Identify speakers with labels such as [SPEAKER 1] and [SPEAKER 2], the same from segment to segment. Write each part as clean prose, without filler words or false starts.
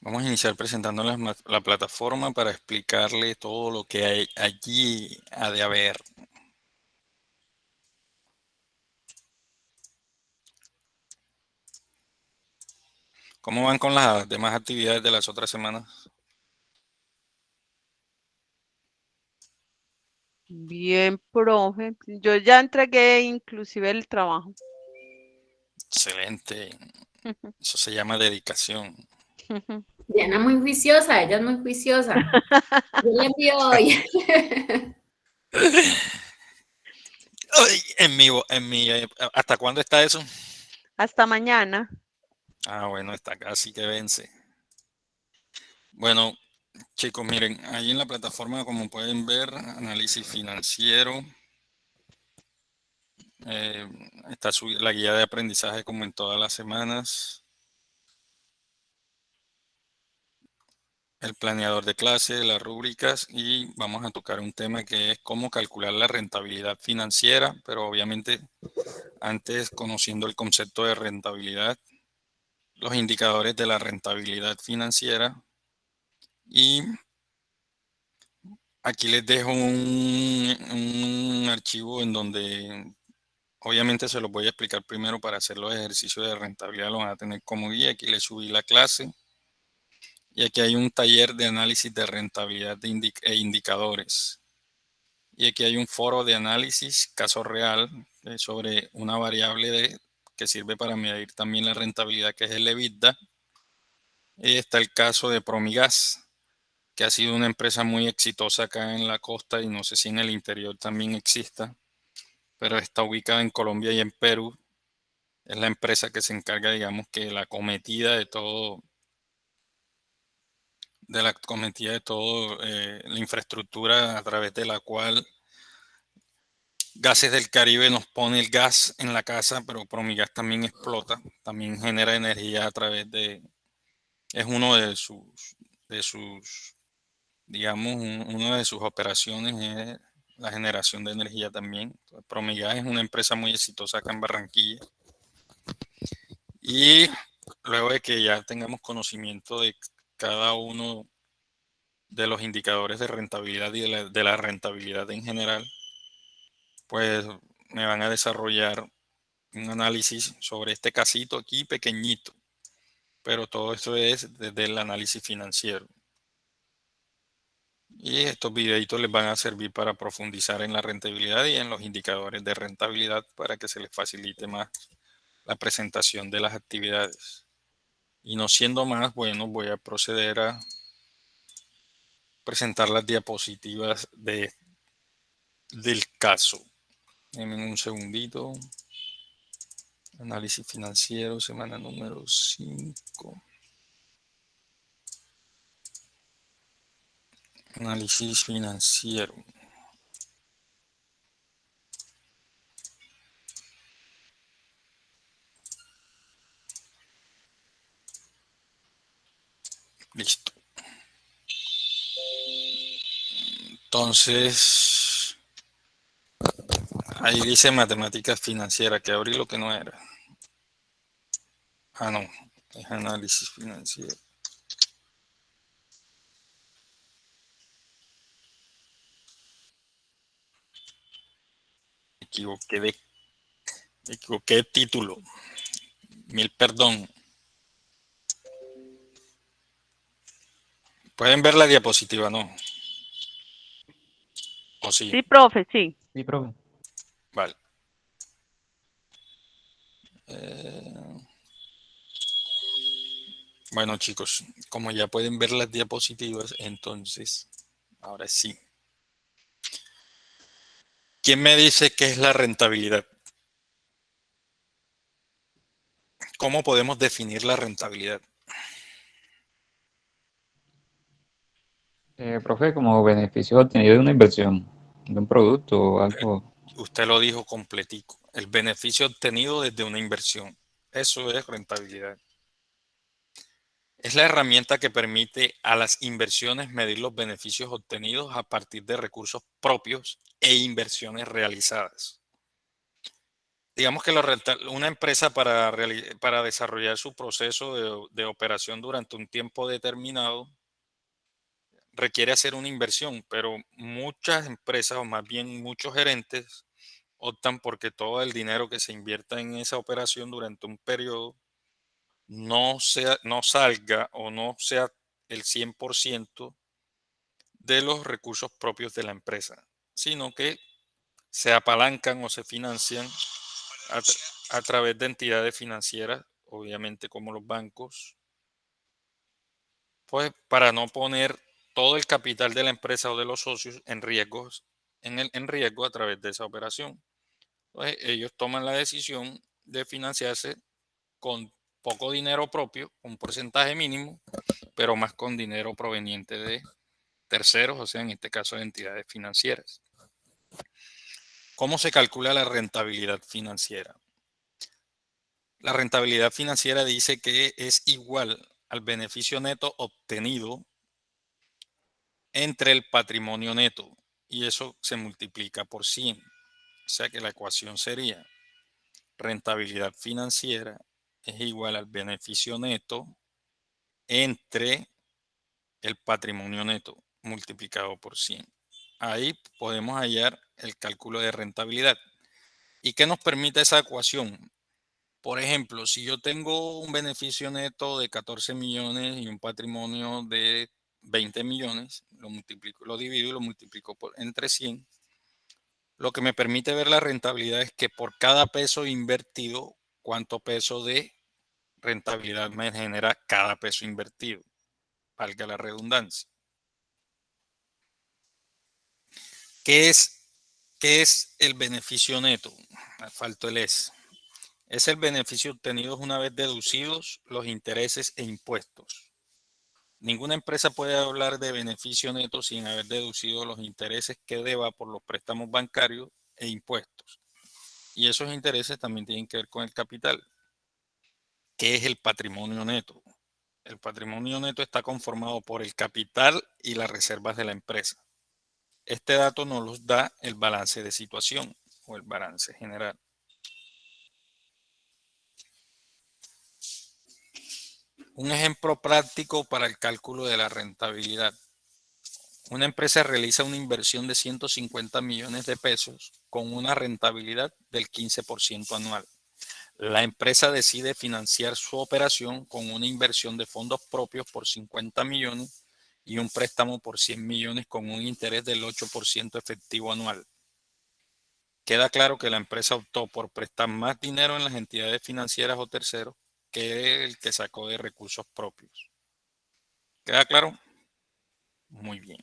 [SPEAKER 1] Vamos a iniciar presentando la plataforma para explicarle todo lo que hay allí ha de haber. ¿Cómo van con las demás actividades de las otras semanas?
[SPEAKER 2] Bien, profe. Yo ya entregué inclusive el trabajo.
[SPEAKER 1] Excelente. Eso se llama dedicación.
[SPEAKER 3] Diana muy juiciosa, ella es muy juiciosa. Yo le envío hoy.
[SPEAKER 1] Ay, ¿hasta cuándo está eso?
[SPEAKER 2] Hasta mañana.
[SPEAKER 1] Ah, bueno, está casi que vence. Bueno, chicos, miren, ahí en la plataforma, como pueden ver, análisis financiero. eh, Está la guía de aprendizaje como en todas las semanas. El planeador de clase, las rúbricas y vamos a tocar un tema que es cómo calcular la rentabilidad financiera, pero obviamente antes conociendo el concepto de rentabilidad, los indicadores de la rentabilidad financiera y aquí les dejo un archivo en donde obviamente se los voy a explicar primero para hacer los ejercicios de rentabilidad, lo van a tener como guía, aquí les subí la clase y aquí hay un taller de análisis de rentabilidad e indicadores. Y aquí hay un foro de análisis caso real sobre una variable que sirve para medir también la rentabilidad, que es el EBITDA. Y está el caso de Promigas, que ha sido una empresa muy exitosa acá en la costa y no sé si en el interior también exista, pero está ubicada en Colombia y en Perú. Es la empresa que se encarga, digamos, que de la infraestructura a través de la cual Gases del Caribe nos pone el gas en la casa, pero Promigas también explota, también genera energía a través es uno de sus, digamos, una de sus operaciones es la generación de energía también. Promigas es una empresa muy exitosa acá en Barranquilla. Y luego de que ya tengamos conocimiento de cada uno de los indicadores de rentabilidad y de la rentabilidad en general, pues me van a desarrollar un análisis sobre este casito aquí pequeñito, pero todo esto es desde el análisis financiero. Y estos videitos les van a servir para profundizar en la rentabilidad y en los indicadores de rentabilidad para que se les facilite más la presentación de las actividades. Y no siendo más, bueno, voy a proceder a presentar las diapositivas del caso. En un segundito. Análisis financiero, semana número 5. Análisis financiero. Listo. Entonces, ahí dice matemáticas financieras, que abrí lo que no era. Ah, no, es análisis financiero. Me equivoqué de título. Mil perdón. Pueden ver la diapositiva, ¿no? ¿O sí?
[SPEAKER 2] Sí, profe, sí.
[SPEAKER 4] Sí, profe.
[SPEAKER 1] Vale. Eh, bueno, chicos, como ya pueden ver las diapositivas, entonces, ahora sí. ¿Quién me dice qué es la rentabilidad? ¿Cómo podemos definir la rentabilidad?
[SPEAKER 4] Profe, como beneficio obtenido de una inversión, de un producto o algo.
[SPEAKER 1] Usted lo dijo completico. El beneficio obtenido desde una inversión. Eso es rentabilidad. Es la herramienta que permite a las inversiones medir los beneficios obtenidos a partir de recursos propios e inversiones realizadas. digamos que una empresa para desarrollar su proceso de operación durante un tiempo determinado requiere hacer una inversión, pero muchas empresas, o más bien muchos gerentes, optan porque todo el dinero que se invierta en esa operación durante un periodo no salga o no sea el 100% de los recursos propios de la empresa, sino que se apalancan o se financian a través de entidades financieras, obviamente como los bancos, pues para no poner todo el capital de la empresa o de los socios en riesgo a través de esa operación. Entonces, ellos toman la decisión de financiarse con poco dinero propio, un porcentaje mínimo, pero más con dinero proveniente de terceros, o sea, en este caso de entidades financieras. ¿Cómo se calcula la rentabilidad financiera? La rentabilidad financiera dice que es igual al beneficio neto obtenido entre el patrimonio neto y eso se multiplica por 100. O sea que la ecuación sería rentabilidad financiera es igual al beneficio neto entre el patrimonio neto multiplicado por 100. Ahí podemos hallar el cálculo de rentabilidad. ¿Y qué nos permite esa ecuación? Por ejemplo, si yo tengo un beneficio neto de 14 millones y un patrimonio de 20 millones, lo divido y lo multiplico entre 100. Lo que me permite ver la rentabilidad es que por cada peso invertido, cuánto peso de rentabilidad me genera cada peso invertido, valga la redundancia. ¿Qué es el beneficio neto? Me faltó el es. Es el beneficio obtenido una vez deducidos los intereses e impuestos. Ninguna empresa puede hablar de beneficio neto sin haber deducido los intereses que deba por los préstamos bancarios e impuestos. Y esos intereses también tienen que ver con el capital. ¿Qué es el patrimonio neto? El patrimonio neto está conformado por el capital y las reservas de la empresa. Este dato nos los da el balance de situación o el balance general. Un ejemplo práctico para el cálculo de la rentabilidad. Una empresa realiza una inversión de 150 millones de pesos con una rentabilidad del 15% anual. La empresa decide financiar su operación con una inversión de fondos propios por 50 millones y un préstamo por 100 millones con un interés del 8% efectivo anual. Queda claro que la empresa optó por prestar más dinero en las entidades financieras o terceros que el que sacó de recursos propios. ¿Queda claro? Muy bien.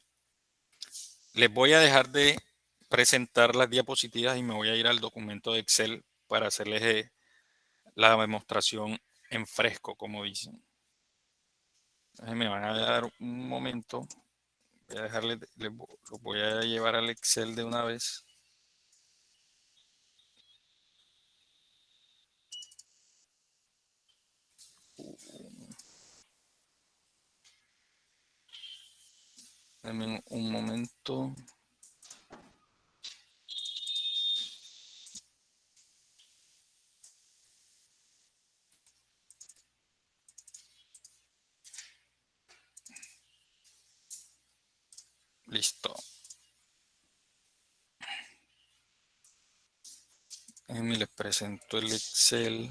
[SPEAKER 1] Les voy a dejar de presentar las diapositivas y me voy a ir al documento de Excel para hacerles la demostración en fresco, como dicen. Entonces me van a dar un momento. Voy a dejarles, lo voy a llevar al Excel de una vez. Denme un momento. Listo. Les presento el Excel.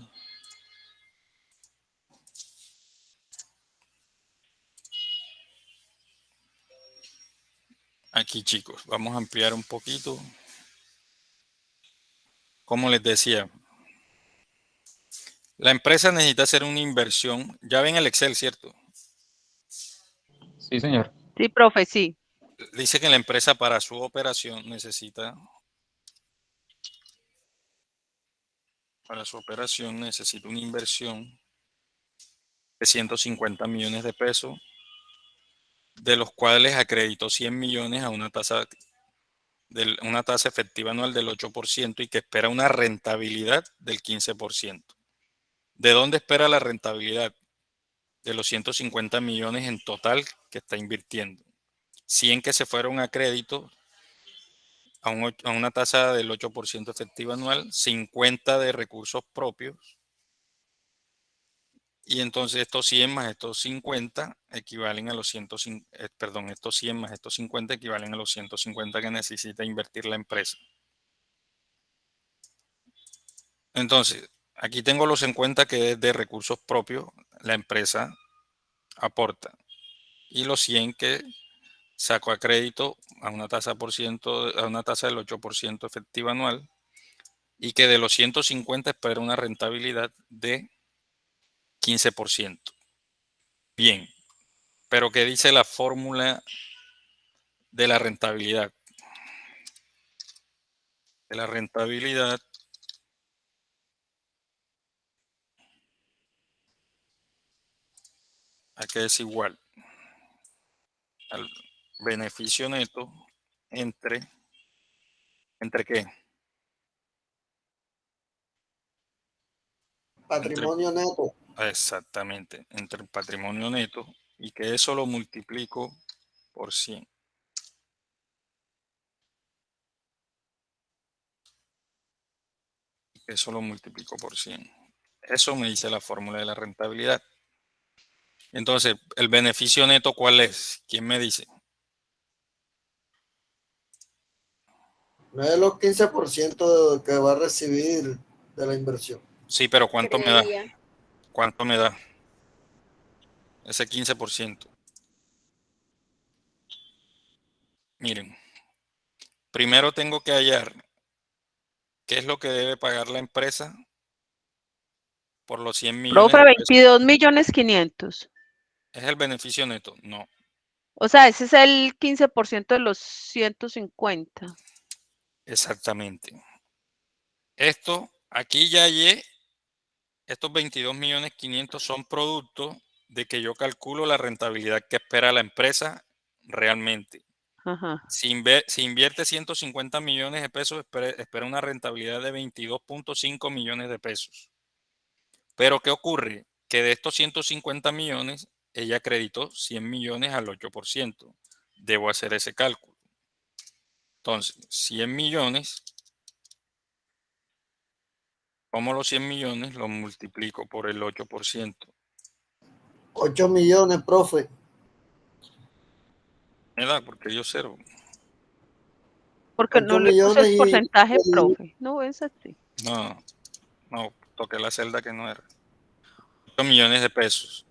[SPEAKER 1] Aquí, chicos, vamos a ampliar un poquito. Como les decía, la empresa necesita hacer una inversión. Ya ven el Excel, ¿cierto?
[SPEAKER 4] Sí, señor.
[SPEAKER 2] Sí, profe, sí.
[SPEAKER 1] Dice que la empresa para su operación necesita una inversión de 150 millones de pesos, de los cuales acreditó 100 millones a una tasa efectiva anual del 8% y que espera una rentabilidad del 15%. ¿De dónde espera la rentabilidad? De los 150 millones en total que está invirtiendo. 100 que se fueron a crédito a una tasa del 8% efectiva anual, 50 de recursos propios. Y entonces estos 100 más estos 50 equivalen a los 150, perdón, estos 100 más estos 50 equivalen a los 150 que necesita invertir la empresa. Entonces, aquí tengo los 50 que es de recursos propios, la empresa aporta. Y los 100 que saco a crédito a una tasa del 8% efectiva anual. Y que de los 150 espera una rentabilidad de 15%. Bien, pero ¿qué dice la fórmula de la rentabilidad? De la rentabilidad aquí es igual al beneficio neto ¿entre qué?
[SPEAKER 5] Patrimonio neto.
[SPEAKER 1] Exactamente, entre el patrimonio neto, y que eso lo multiplico por 100. Eso lo multiplico por 100. Eso me dice la fórmula de la rentabilidad. Entonces, ¿el beneficio neto cuál es? ¿Quién me dice?
[SPEAKER 5] No es los 15% que va a recibir de la inversión.
[SPEAKER 1] Sí, pero ¿cuánto me da?
[SPEAKER 3] Creería.
[SPEAKER 1] ¿Cuánto me da? Ese 15%. Miren, primero tengo que hallar qué es lo que debe pagar la empresa por los 100 millones
[SPEAKER 2] Profe,
[SPEAKER 1] de pesos.
[SPEAKER 2] 22.500.000.
[SPEAKER 1] ¿Es el beneficio neto? No.
[SPEAKER 2] O sea, ese es el 15% de los 150.
[SPEAKER 1] Exactamente. Esto, aquí ya hallé, estos 22.500.000 son producto de que yo calculo la rentabilidad que espera la empresa realmente.
[SPEAKER 2] Ajá.
[SPEAKER 1] Si invierte 150 millones de pesos, espera una rentabilidad de 22.5 millones de pesos. Pero ¿qué ocurre? Que de estos 150 millones, ella acreditó 100 millones al 8%. Debo hacer ese cálculo. Entonces, 100 millones, como los 100 millones, los multiplico por el 8%.
[SPEAKER 5] 8 millones, profe.
[SPEAKER 1] Me da, porque yo cero.
[SPEAKER 2] Porque
[SPEAKER 5] 8
[SPEAKER 2] no le puse el
[SPEAKER 5] millones
[SPEAKER 2] porcentaje, profe. No, es así.
[SPEAKER 1] No, toqué la celda que no era. 8 millones de pesos.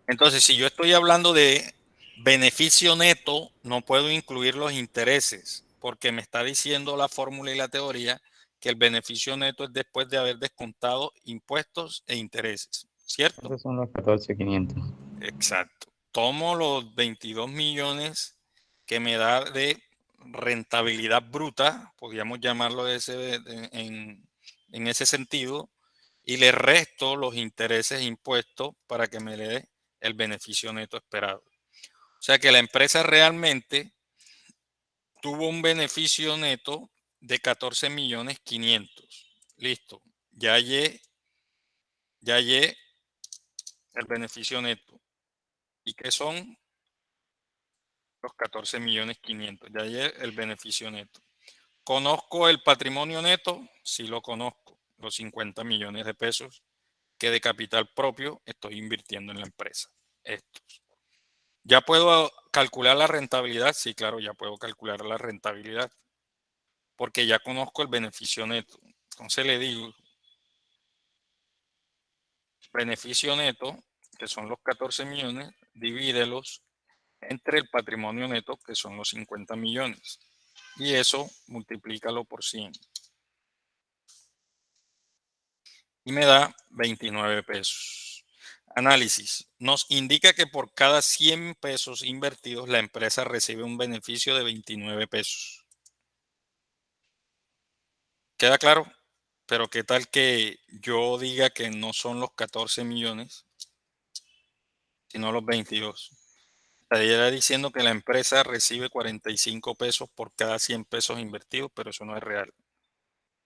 [SPEAKER 1] Entonces, si yo estoy hablando de beneficio neto, no puedo incluir los intereses, porque me está diciendo la fórmula y la teoría que el beneficio neto es después de haber descontado impuestos e intereses, ¿cierto?
[SPEAKER 4] Esos son los 14.500.
[SPEAKER 1] Exacto. Tomo los 22 millones que me da de rentabilidad bruta, podríamos llamarlo en ese sentido, y le resto los intereses impuestos para que me le dé el beneficio neto esperado. O sea que la empresa realmente tuvo un beneficio neto de 14.500.000. Listo. Ya hallé el beneficio neto. ¿Y qué son? Los 14.500.000. Ya hallé el beneficio neto. ¿Conozco el patrimonio neto? Sí lo conozco. Los 50 millones de pesos que de capital propio estoy invirtiendo en la empresa. Estos. ¿Ya puedo calcular la rentabilidad? Sí, claro, ya puedo calcular la rentabilidad. Porque ya conozco el beneficio neto. Entonces le digo, beneficio neto, que son los 14 millones, divídelos entre el patrimonio neto, que son los 50 millones. Y eso multiplícalo por 100. Y me da 29 pesos. Análisis. Nos indica que por cada 100 pesos invertidos, la empresa recibe un beneficio de 29 pesos. ¿Queda claro? Pero ¿qué tal que yo diga que no son los 14 millones, sino los 22? Estaría diciendo que la empresa recibe 45 pesos por cada 100 pesos invertidos, pero eso no es real.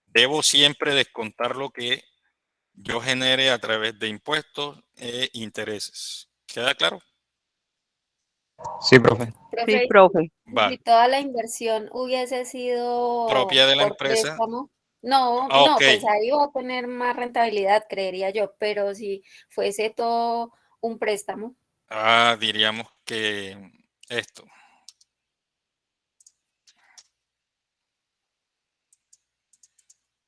[SPEAKER 1] Debo siempre descontar lo que yo genere a través de impuestos e intereses. ¿Queda claro?
[SPEAKER 4] Sí, profe.
[SPEAKER 3] Profe,
[SPEAKER 2] profe.
[SPEAKER 3] ¿y si
[SPEAKER 1] Vale.
[SPEAKER 3] toda la inversión hubiese sido
[SPEAKER 1] Propia de la
[SPEAKER 3] por
[SPEAKER 1] empresa.
[SPEAKER 3] préstamo? No,
[SPEAKER 1] Ah,
[SPEAKER 3] no,
[SPEAKER 1] ok.
[SPEAKER 3] pues ahí va a tener más rentabilidad, creería yo, pero si fuese todo un préstamo,
[SPEAKER 1] Diríamos que esto.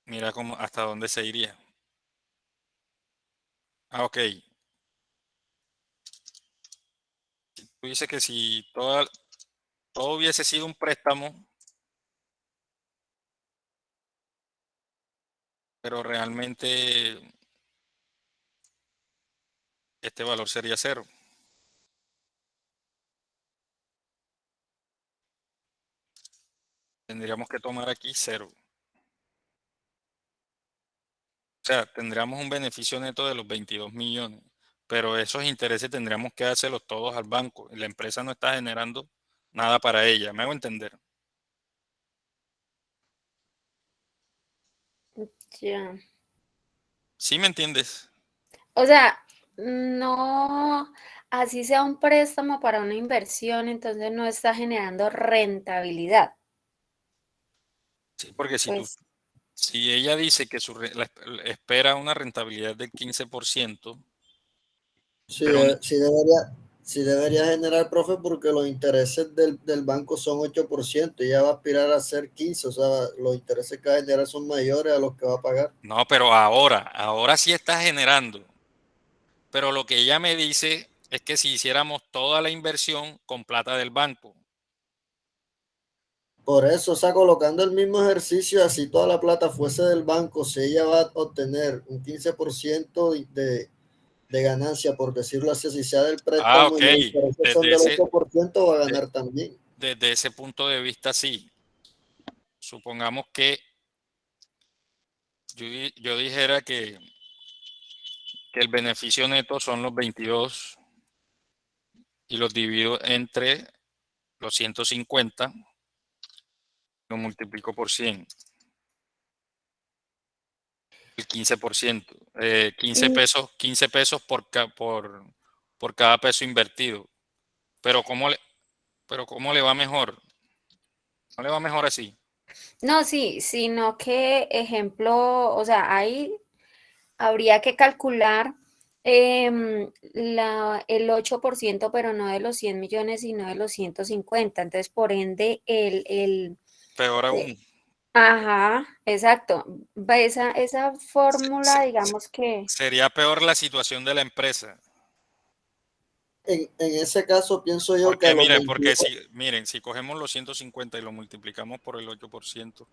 [SPEAKER 1] Mira cómo hasta dónde se iría. Ok. Tú dices que si todo hubiese sido un préstamo, pero realmente este valor sería cero. Tendríamos que tomar aquí cero. O sea, tendríamos un beneficio neto de los 22 millones, pero esos intereses tendríamos que dárselos todos al banco. Y la empresa no está generando nada para ella. ¿Me hago entender?
[SPEAKER 3] ya.
[SPEAKER 1] ¿Sí me entiendes?
[SPEAKER 3] O sea, no, así sea un préstamo para una inversión, entonces no está generando rentabilidad.
[SPEAKER 1] Sí, porque
[SPEAKER 3] Pues
[SPEAKER 1] si ella dice que espera una rentabilidad del 15%,
[SPEAKER 5] Sí,
[SPEAKER 1] pero
[SPEAKER 5] sí debería generar, profe, porque los intereses del banco son 8% y ya va a aspirar a ser 15, o sea, los intereses que va a generar son mayores a los que va a pagar.
[SPEAKER 1] no, pero ahora sí está generando. Pero lo que ella me dice es que si hiciéramos toda la inversión con plata del banco.
[SPEAKER 5] Por eso, o sea, colocando el mismo ejercicio, así toda la plata fuese del banco, si ella va a obtener un 15% de ganancia, por decirlo así, si sea del préstamo
[SPEAKER 1] Ok,
[SPEAKER 5] y los intereses son
[SPEAKER 1] desde
[SPEAKER 5] del
[SPEAKER 1] ese,
[SPEAKER 5] 8%, va a
[SPEAKER 1] de-
[SPEAKER 5] ganar también.
[SPEAKER 1] desde ese punto de vista, sí. Supongamos que yo dijera que el beneficio neto son los 22 y los divido entre los 150, lo multiplico por 100, el 15%, 15
[SPEAKER 3] mm,
[SPEAKER 1] pesos, 15 pesos por cada peso invertido. Pero ¿cómo le va mejor? No le va mejor así.
[SPEAKER 3] no, sí, sino que ejemplo, o sea, ahí habría que calcular el 8%, pero no de los 100 millones, sino de los 150. Entonces, por ende,
[SPEAKER 1] Peor
[SPEAKER 3] eh,
[SPEAKER 1] aún.
[SPEAKER 3] ajá, exacto. Esa
[SPEAKER 1] Se- se-
[SPEAKER 3] fórmula,
[SPEAKER 1] se-
[SPEAKER 3] digamos que,
[SPEAKER 1] Sería peor la situación de la empresa.
[SPEAKER 5] En ese caso, pienso yo que a
[SPEAKER 1] Porque
[SPEAKER 5] los
[SPEAKER 1] miren,
[SPEAKER 5] 22,
[SPEAKER 1] si cogemos los 150 y lo multiplicamos por el 8%,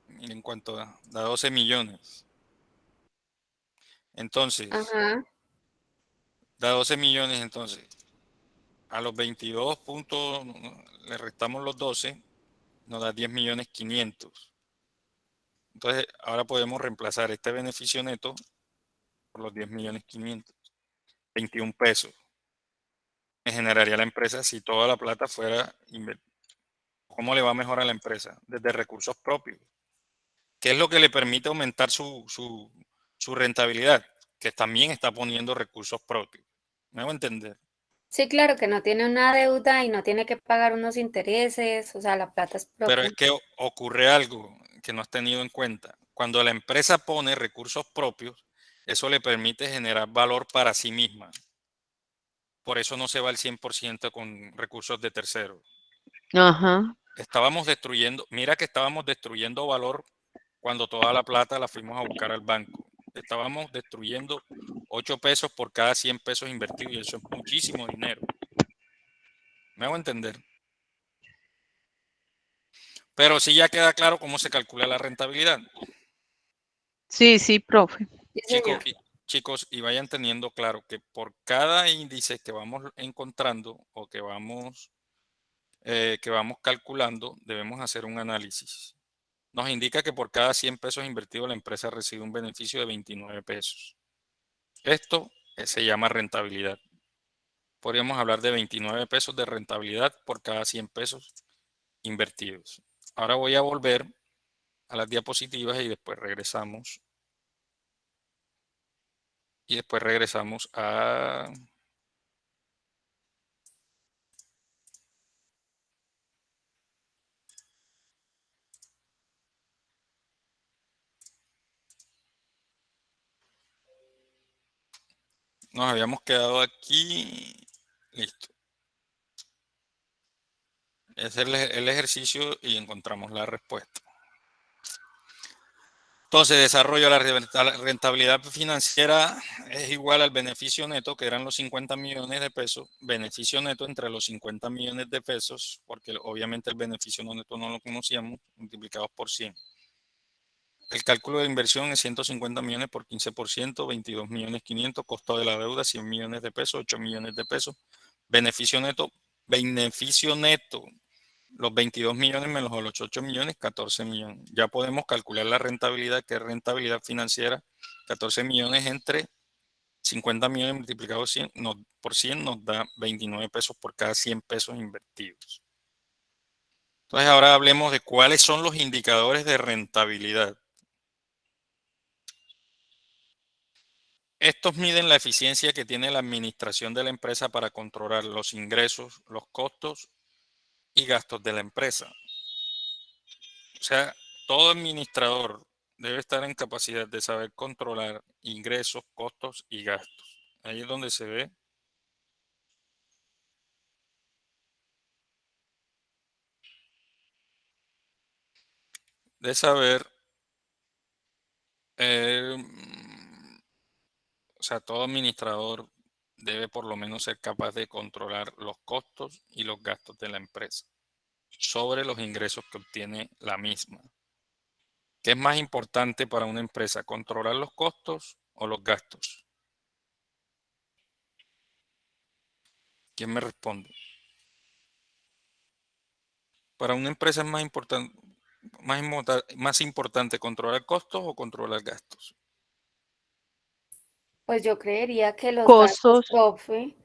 [SPEAKER 1] miren cuánto da 12 millones. Entonces,
[SPEAKER 3] ajá,
[SPEAKER 1] da 12 millones, entonces, a los 22 puntos le restamos los 12, nos da 10 millones 500. Entonces, ahora podemos reemplazar este beneficio neto por los 10 millones 500. 21 pesos me generaría la empresa si toda la plata fuera invertida. ¿Cómo le va mejor a la empresa? Desde recursos propios. ¿Qué es lo que le permite aumentar su rentabilidad? Que también está poniendo recursos propios. ¿Me hago entender?
[SPEAKER 3] sí, claro que no tiene una deuda y no tiene que pagar unos intereses, o sea, la plata es
[SPEAKER 1] Pero es
[SPEAKER 3] propia.
[SPEAKER 1] que ocurre algo que no has tenido en cuenta. Cuando la empresa pone recursos propios, eso le permite generar valor para sí misma. Por eso no se va al 100% con recursos de terceros.
[SPEAKER 2] Ajá.
[SPEAKER 1] Estábamos destruyendo, mira que estábamos destruyendo valor cuando toda la plata la fuimos a buscar al banco. Estábamos destruyendo 8 pesos por cada 100 pesos invertidos y eso es muchísimo dinero. ¿Me hago entender? Pero sí ya queda claro cómo se calcula la rentabilidad.
[SPEAKER 2] Sí, sí, profe.
[SPEAKER 3] Sí,
[SPEAKER 1] Chicos,
[SPEAKER 3] señor.
[SPEAKER 1] y vayan teniendo claro que por cada índice que vamos encontrando o que vamos calculando, debemos hacer un análisis. Nos indica que por cada 100 pesos invertidos la empresa recibe un beneficio de 29 pesos. Esto se llama rentabilidad. Podríamos hablar de 29 pesos de rentabilidad por cada 100 pesos invertidos. Ahora voy a volver a las diapositivas y después regresamos. Y después regresamos Nos habíamos quedado aquí. Listo. Es el ejercicio y encontramos la respuesta. Entonces, desarrollo la rentabilidad financiera es igual al beneficio neto, que eran los 50 millones de pesos. Beneficio neto entre los 50 millones de pesos, porque obviamente el beneficio neto no lo conocíamos, multiplicados por 100. El cálculo de inversión es 150 millones por 15%, 22 millones 500, costo de la deuda 100 millones de pesos, 8 millones de pesos. Beneficio neto, los 22 millones menos los 8 millones, 14 millones. Ya podemos calcular la rentabilidad, que es rentabilidad financiera. 14 millones entre 50 millones multiplicado por 100 nos da 29 pesos por cada 100 pesos invertidos. Entonces ahora hablemos de cuáles son los indicadores de rentabilidad. Estos miden la eficiencia que tiene la administración de la empresa para controlar los ingresos, los costos y gastos de la empresa. O sea, todo administrador debe estar en capacidad de saber controlar ingresos, costos y gastos. Ahí es donde se ve de saber, o sea, todo administrador debe por lo menos ser capaz de controlar los costos y los gastos de la empresa sobre los ingresos que obtiene la misma. ¿Qué es más importante para una empresa, controlar los costos o los gastos? ¿Quién me responde? Para una empresa es más importante controlar costos o controlar gastos.
[SPEAKER 3] Pues yo creería que los gastos,
[SPEAKER 2] Costos.
[SPEAKER 3] profe.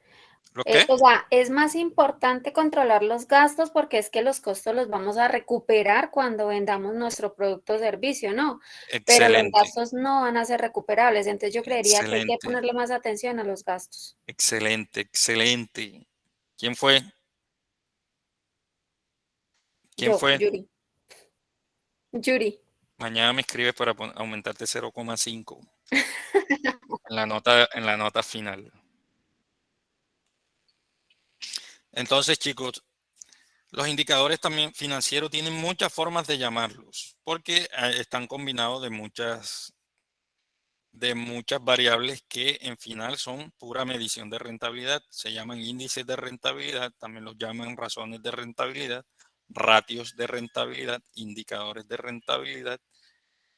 [SPEAKER 1] ¿Lo qué?
[SPEAKER 3] O sea, es más importante controlar los gastos porque es que los costos los vamos a recuperar cuando vendamos nuestro producto o servicio, ¿no? Pero los
[SPEAKER 1] Excelente,
[SPEAKER 3] gastos no van a ser recuperables. Entonces yo creería que hay que
[SPEAKER 1] excelente,
[SPEAKER 3] ponerle más atención a los gastos.
[SPEAKER 1] excelente, excelente. ¿Quién fue? ¿Quién
[SPEAKER 3] Yo,
[SPEAKER 1] fue?
[SPEAKER 3] Yuri. Yuri.
[SPEAKER 1] Mañana me escribes para aumentarte 0,5 en la nota final. Entonces, chicos, los indicadores también financieros tienen muchas formas de llamarlos, porque están combinados de muchas variables que en final son pura medición de rentabilidad. Se llaman índices de rentabilidad, también los llaman razones de rentabilidad, ratios de rentabilidad, indicadores de rentabilidad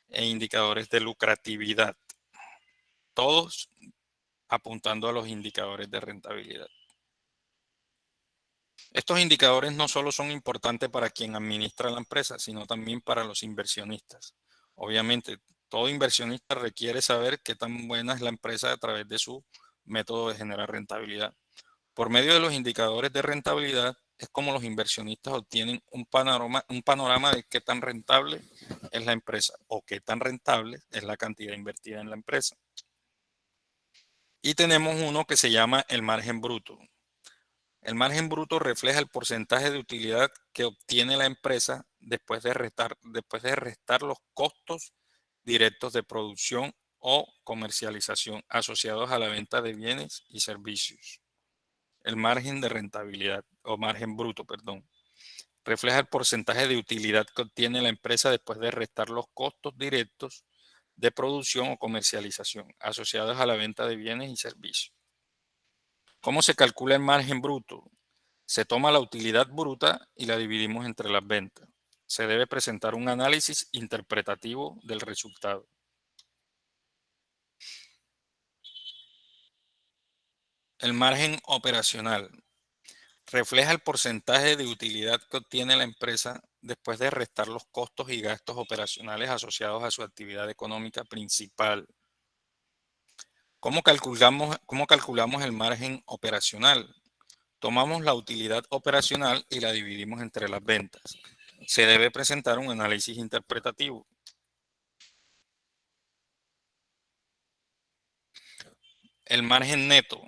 [SPEAKER 1] e indicadores de lucratividad. Todos apuntando a los indicadores de rentabilidad. Estos indicadores no solo son importantes para quien administra la empresa, sino también para los inversionistas. Obviamente, todo inversionista requiere saber qué tan buena es la empresa a través de su método de generar rentabilidad. Por medio de los indicadores de rentabilidad es como los inversionistas obtienen un panorama de qué tan rentable es la empresa o qué tan rentable es la cantidad invertida en la empresa. Y tenemos uno que se llama el margen bruto. El margen bruto refleja el porcentaje de utilidad que obtiene la empresa después de restar los costos directos de producción o comercialización asociados a la venta de bienes y servicios. El margen de rentabilidad o margen bruto, perdón, refleja el porcentaje de utilidad que obtiene la empresa después de restar los costos directos de producción o comercialización asociados a la venta de bienes y servicios. ¿Cómo se calcula el margen bruto? Se toma la utilidad bruta y la dividimos entre las ventas. Se debe presentar un análisis interpretativo del resultado. El margen operacional refleja el porcentaje de utilidad que obtiene la empresa después de restar los costos y gastos operacionales asociados a su actividad económica principal. ¿Cómo calculamos el margen operacional? Tomamos la utilidad operacional y la dividimos entre las ventas. Se debe presentar un análisis interpretativo. El margen neto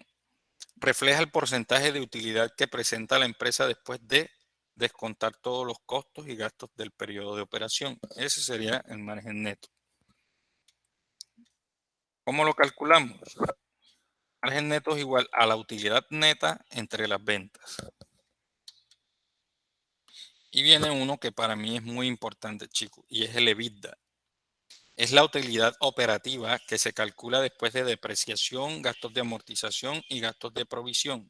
[SPEAKER 1] refleja el porcentaje de utilidad que presenta la empresa después de descontar todos los costos y gastos del periodo de operación. Ese sería el margen neto. ¿Cómo lo calculamos? margen neto es igual a la utilidad neta entre las ventas. Y viene uno que para mí es muy importante, chicos, y es el EBITDA. Es la utilidad operativa que se calcula después de depreciación, gastos de amortización y gastos de provisión.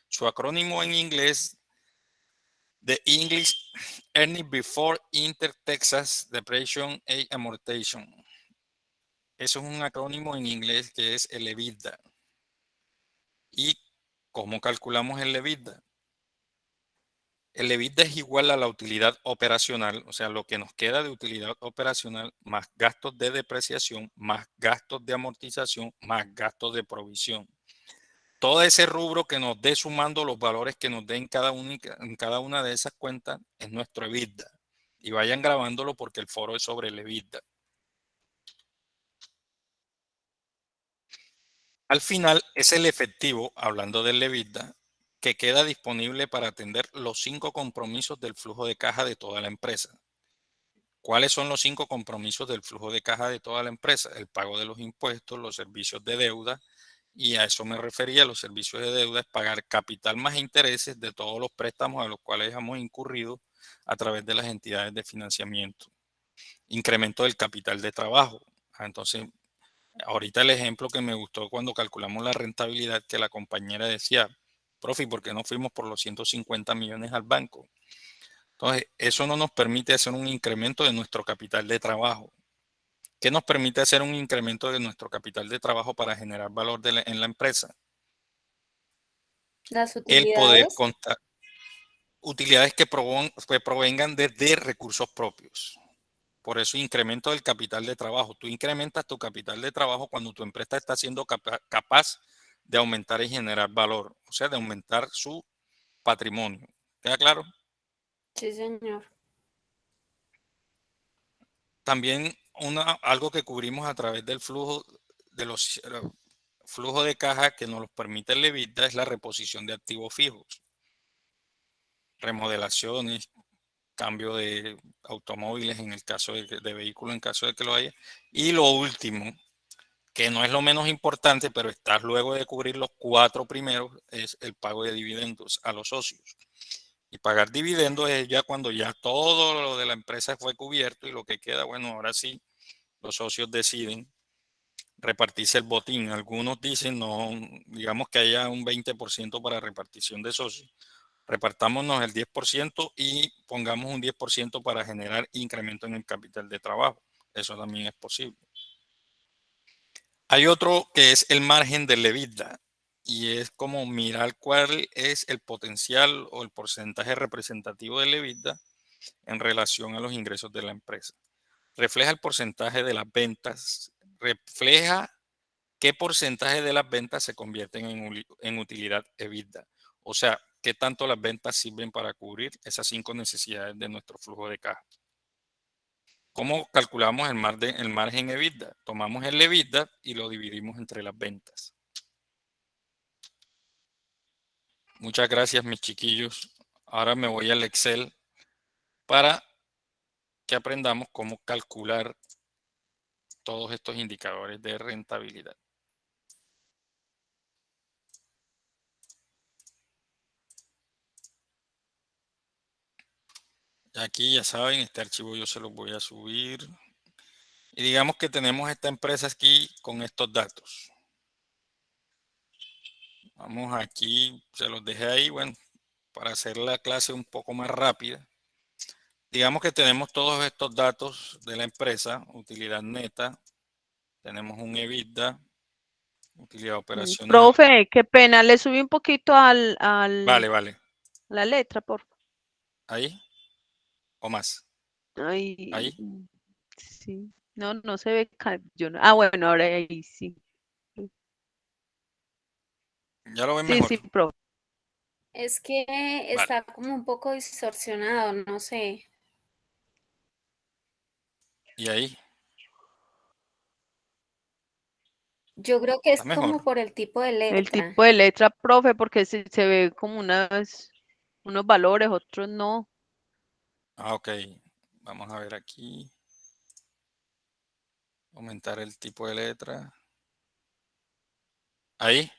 [SPEAKER 1] Su acrónimo en inglés, The English Earnings Before Inter Texas Depreciation and Amortization. Eso es un acrónimo en inglés que es el EBITDA. ¿Y cómo calculamos el EBITDA? El EBITDA es igual a la utilidad operacional, o sea, lo que nos queda de utilidad operacional, más gastos de depreciación, más gastos de amortización, más gastos de provisión. Todo ese rubro que nos dé sumando los valores que nos den en cada una de esas cuentas es nuestro EBITDA. Y vayan grabándolo porque el foro es sobre el EBITDA. Al final es el efectivo, hablando del EBITDA, que queda disponible para atender los 5 compromisos del flujo de caja de toda la empresa. ¿Cuáles son los 5 compromisos del flujo de caja de toda la empresa? El pago de los impuestos, los servicios de deuda, y a eso me refería. Los servicios de deuda es pagar capital más intereses de todos los préstamos a los cuales hemos incurrido a través de las entidades de financiamiento. Incremento del capital de trabajo. Entonces, ahorita el ejemplo que me gustó cuando calculamos la rentabilidad, que la compañera decía, profe, ¿por qué no fuimos por los 150 millones al banco? Entonces, eso no nos permite hacer un incremento de nuestro capital de trabajo. ¿Qué nos permite hacer un incremento de nuestro capital de trabajo para generar valor en la empresa?
[SPEAKER 3] Las
[SPEAKER 1] El poder
[SPEAKER 3] utilidades.
[SPEAKER 1] contar utilidades que provengan de recursos propios. Por eso incremento del capital de trabajo. Tú incrementas tu capital de trabajo cuando tu empresa está siendo capaz de aumentar y generar valor, o sea, de aumentar su patrimonio. ¿Queda claro?
[SPEAKER 3] Sí, señor.
[SPEAKER 1] También algo que cubrimos a través del flujo de los flujos de caja que nos los permite el EBITDA es la reposición de activos fijos, remodelaciones, cambio de automóviles en el caso de vehículos en caso de que lo haya. Y lo último, que no es lo menos importante, pero está luego de cubrir los 4 primeros, es el pago de dividendos a los socios. Y pagar dividendos es ya cuando ya todo lo de la empresa fue cubierto y lo que queda, bueno, ahora sí, los socios deciden repartirse el botín. Algunos dicen, no, digamos que haya un 20% para repartición de socios. Repartámonos el 10% y pongamos un 10% para generar incremento en el capital de trabajo. Eso también es posible. Hay otro que es el margen del EBITDA y es como mirar cuál es el potencial o el porcentaje representativo del EBITDA en relación a los ingresos de la empresa. Refleja el porcentaje de las ventas, refleja qué porcentaje de las ventas se convierten en utilidad EBITDA. O sea, qué tanto las ventas sirven para cubrir esas 5 necesidades de nuestro flujo de caja. ¿Cómo calculamos el margen EBITDA? Tomamos el EBITDA y lo dividimos entre las ventas. Muchas gracias, mis chiquillos. Ahora me voy al Excel para que aprendamos cómo calcular todos estos indicadores de rentabilidad. Aquí ya saben, este archivo yo se los voy a subir. Y digamos que tenemos esta empresa aquí con estos datos. Vamos aquí, se los dejé ahí, bueno, para hacer la clase un poco más rápida. Digamos que tenemos todos estos datos de la empresa, utilidad neta, tenemos un EBITDA, utilidad operacional.
[SPEAKER 2] Profe, qué pena, le subí un poquito
[SPEAKER 1] Vale.
[SPEAKER 2] la letra, por favor.
[SPEAKER 1] ¿Ahí? ¿O más?
[SPEAKER 2] Ay,
[SPEAKER 1] ¿Ahí?
[SPEAKER 2] sí. No se ve. Bueno, ahora ahí sí.
[SPEAKER 1] ¿Ya lo ven
[SPEAKER 2] Sí,
[SPEAKER 1] mejor?
[SPEAKER 2] sí, profe.
[SPEAKER 3] Es que está como un poco distorsionado, no sé.
[SPEAKER 1] ¿Y ahí?
[SPEAKER 3] Yo creo que es
[SPEAKER 1] ¿Está mejor?
[SPEAKER 3] como por el tipo de
[SPEAKER 2] El
[SPEAKER 3] letra.
[SPEAKER 2] tipo de letra, profe, porque se ve como unos valores, otros no.
[SPEAKER 1] Ah, ok. Vamos a ver aquí. Aumentar el tipo de letra. ¿Ahí?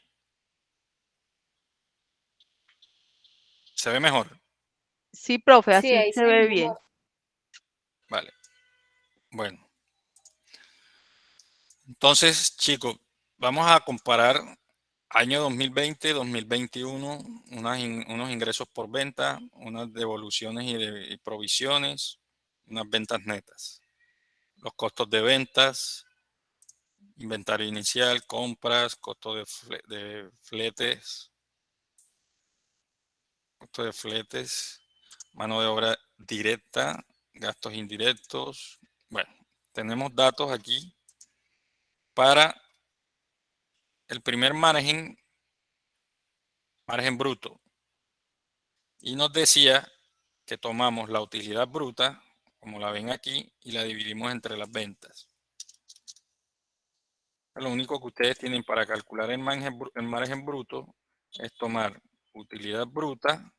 [SPEAKER 1] ¿Se ve mejor?
[SPEAKER 2] Sí, profe,
[SPEAKER 3] Sí,
[SPEAKER 2] así
[SPEAKER 3] ahí
[SPEAKER 2] se
[SPEAKER 3] se
[SPEAKER 2] ve
[SPEAKER 3] ve
[SPEAKER 2] bien.
[SPEAKER 3] mejor.
[SPEAKER 1] Vale. Bueno. Entonces, chicos, vamos a comparar año 2020, 2021, unos ingresos por venta, unas devoluciones y provisiones, unas ventas netas. Los costos de ventas, inventario inicial, compras, costo de fletes, costo de fletes, mano de obra directa, gastos indirectos. Bueno, tenemos datos aquí para el primer margen bruto. Y nos decía que tomamos la utilidad bruta, como la ven aquí, y la dividimos entre las ventas. Lo único que ustedes tienen para calcular el margen bruto es tomar utilidad bruta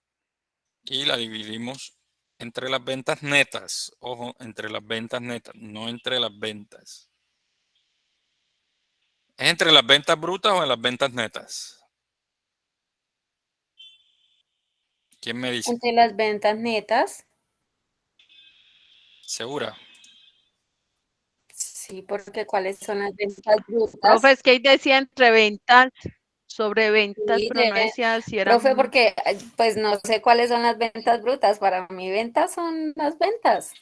[SPEAKER 1] y la dividimos entre las ventas netas. Ojo, entre las ventas netas, no entre las ventas. ¿Es entre las ventas brutas o en las ventas netas? ¿Quién me dice?
[SPEAKER 3] Entre las ventas netas,
[SPEAKER 1] ¿Segura?
[SPEAKER 3] sí, porque ¿cuáles son las ventas brutas?
[SPEAKER 2] Profe, es que ahí decía entre ventas, sobre ventas,
[SPEAKER 3] Sí,
[SPEAKER 2] pero no decía si
[SPEAKER 3] profe,
[SPEAKER 2] eran...
[SPEAKER 3] porque pues no sé cuáles son las ventas brutas. Para mí ventas son las ventas.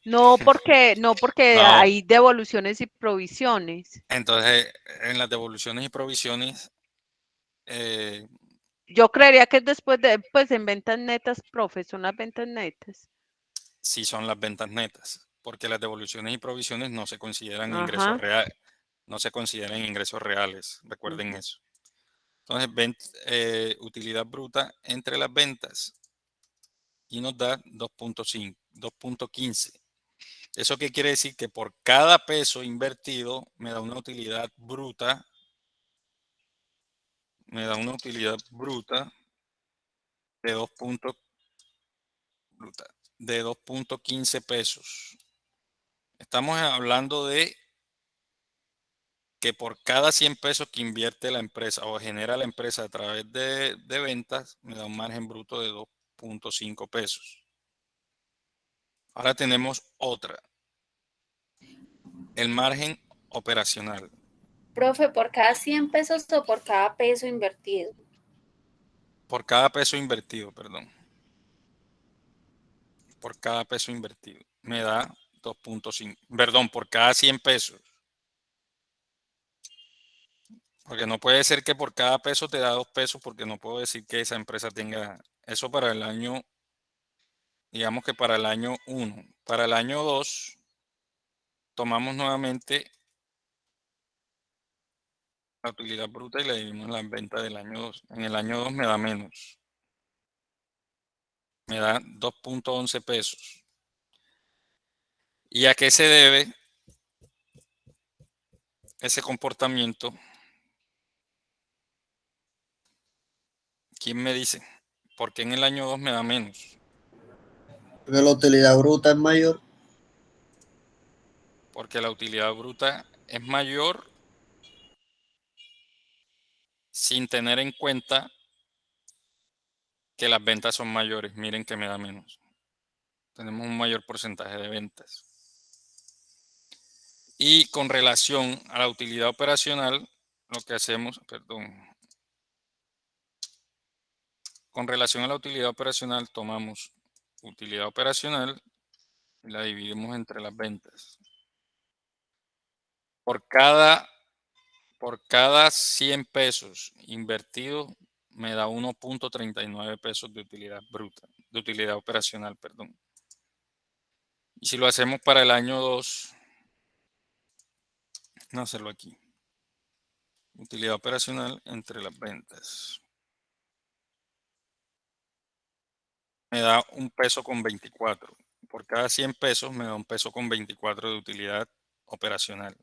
[SPEAKER 2] No, porque
[SPEAKER 1] No.
[SPEAKER 2] hay devoluciones y provisiones.
[SPEAKER 1] Entonces, en las devoluciones y provisiones,
[SPEAKER 2] Yo creería que después de, pues en ventas netas, profe, son las ventas netas.
[SPEAKER 1] sí son las ventas netas, porque las devoluciones y provisiones no se consideran ingresos
[SPEAKER 2] Ajá.
[SPEAKER 1] reales, no se consideran ingresos reales, recuerden eso. Entonces, utilidad bruta entre las ventas y nos da 2.5, 2.15. ¿Eso qué quiere decir? Que por cada peso invertido me da una utilidad bruta, de 2.15 pesos. Estamos hablando de que por cada 100 pesos que invierte la empresa o genera la empresa a través de ventas, me da un margen bruto de 2.5 pesos. Ahora tenemos otra. El margen operacional.
[SPEAKER 3] Profe, ¿por cada 100 pesos o por cada peso invertido?
[SPEAKER 1] Por cada peso invertido, perdón. Por cada peso invertido. Me da 2.5. Perdón, por cada 100 pesos. Porque no puede ser que por cada peso te da 2 pesos, porque no puedo decir que esa empresa tenga eso para el año, digamos que para el año 1. Para el año 2, tomamos nuevamente la utilidad bruta y la dividimos en la venta del año 2. En el año 2 me da menos. Me da 2.11 pesos. ¿Y a qué se debe ese comportamiento? ¿Quién me dice? ¿Por qué en el año 2 me da menos?
[SPEAKER 5] Porque la utilidad bruta es mayor.
[SPEAKER 1] Porque la utilidad bruta es mayor sin tener en cuenta que las ventas son mayores. Miren que me da menos. Tenemos un mayor porcentaje de ventas. Y con relación a la utilidad operacional, lo que hacemos, con relación a la utilidad operacional, tomamos utilidad operacional y la dividimos entre las ventas. Por cada 100 pesos invertido, me da 1.39 pesos de utilidad bruta, de utilidad operacional, perdón. Y si lo hacemos para el año 2, no hacerlo aquí. Utilidad operacional entre las ventas. Me da 1 peso con 24. Por cada 100 pesos me da 1 peso con 24 de utilidad operacional.